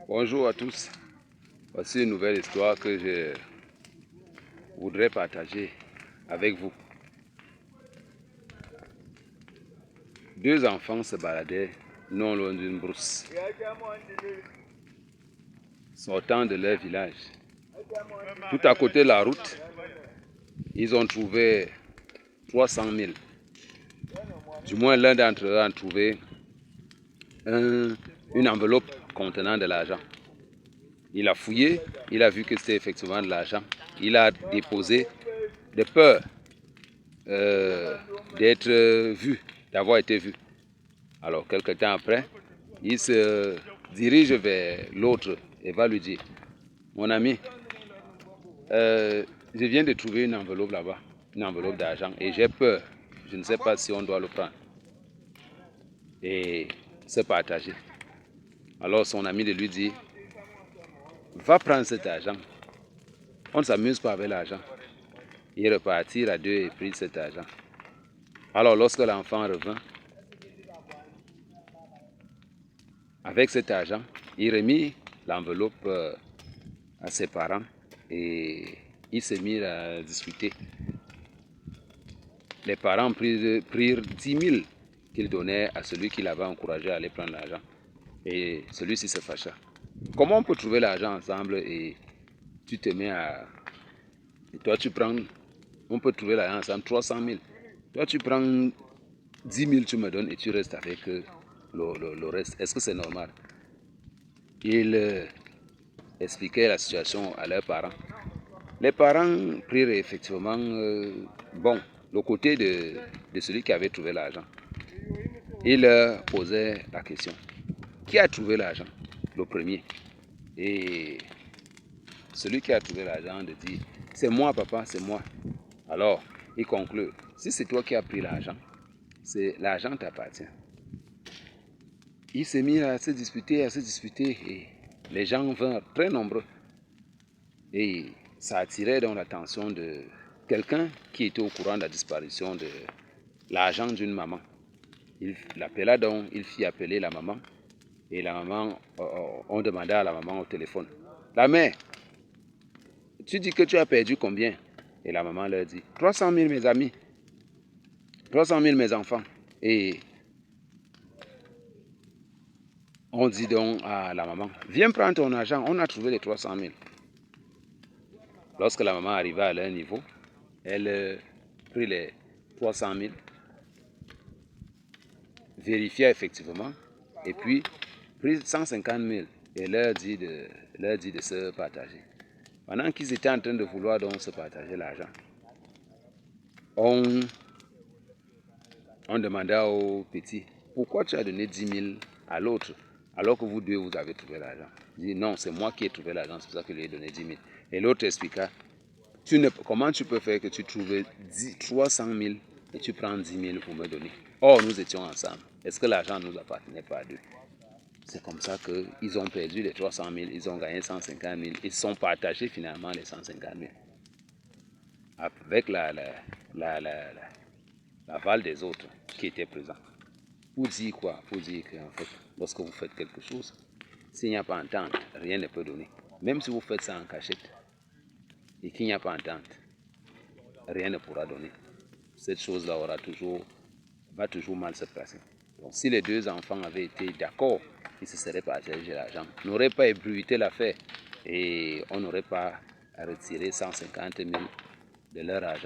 Bonjour à tous. Voici une nouvelle histoire que je voudrais partager avec vous. Deux enfants se baladaient non loin d'une brousse, sortant de leur village. Tout à côté de la route, ils ont trouvé 300 000. Du moins, l'un d'entre eux a trouvé une enveloppe contenant de l'argent. Il a fouillé, il a vu que c'était effectivement de l'argent. Il a déposé de peur d'être vu, d'avoir été vu. Alors, quelque temps après, il se dirige vers l'autre et va lui dire, mon ami, je viens de trouver une enveloppe là-bas, une enveloppe d'argent, et j'ai peur. Je ne sais pas si on doit le prendre et se partager. Alors son ami lui dit, va prendre cet argent. On ne s'amuse pas avec l'argent. Ils repartirent à deux et prirent cet argent. Alors lorsque l'enfant revint, avec cet argent, il remit l'enveloppe à ses parents et ils se mirent à discuter. Les parents prirent 10 000 qu'ils donnaient à celui qui l'avait encouragé à aller prendre l'argent. Et celui-ci se fâcha. Comment on peut trouver l'argent ensemble et tu te mets à... Et toi tu prends... On peut trouver l'argent ensemble 300 000. Toi tu prends 10 000, tu me donnes et tu restes avec le reste. Est-ce que c'est normal? Ils expliquaient la situation à leurs parents. Les parents prirent effectivement le côté de celui qui avait trouvé l'argent. Ils leur posaient la question. Qui a trouvé l'argent? Le premier. Et celui qui a trouvé l'argent dit, c'est moi papa, c'est moi. Alors, il conclut, si c'est toi qui as pris l'argent, l'argent t'appartient. Il s'est mis à se disputer, et les gens vinrent très nombreux. Et ça attirait donc l'attention de quelqu'un qui était au courant de la disparition de l'argent d'une maman. Il l'appela donc, il fit appeler la maman. Et la maman, on demanda à la maman au téléphone, la mère, tu dis que tu as perdu combien? Et la maman leur dit, 300 000 mes amis, 300 000 mes enfants. Et on dit donc à la maman, viens prendre ton argent, on a trouvé les 300 000. Lorsque la maman arriva à leur niveau, elle prit les 300 000, vérifia effectivement, et puis prit 150 000 et leur dit de se partager. Pendant qu'ils étaient en train de vouloir donc se partager l'argent, on demanda au petit, pourquoi tu as donné 10 000 à l'autre alors que vous deux vous avez trouvé l'argent? Il dit non, c'est moi qui ai trouvé l'argent, c'est pour ça que je lui ai donné 10 000. Et l'autre expliqua, comment tu peux faire que tu trouves 300 000 et tu prends 10 000 pour me donner? Or, nous étions ensemble. Est-ce que l'argent ne nous appartenait pas à deux? C'est comme ça qu'ils ont perdu les 300 000, ils ont gagné 150 000, ils sont partagés finalement les 150 000. Avec l'aval des autres qui étaient présents. Pour dire quoi? Pour dire qu'en fait, lorsque vous faites quelque chose, s'il n'y a pas entente, rien ne peut donner. Même si vous faites ça en cachette et qu'il n'y a pas entente, rien ne pourra donner. Cette chose-là va toujours mal se passer. Donc si les deux enfants avaient été d'accord, ils se seraient partagés l'argent. On n'aurait pas ébruité l'affaire et on n'aurait pas retiré 150 000 de leur argent.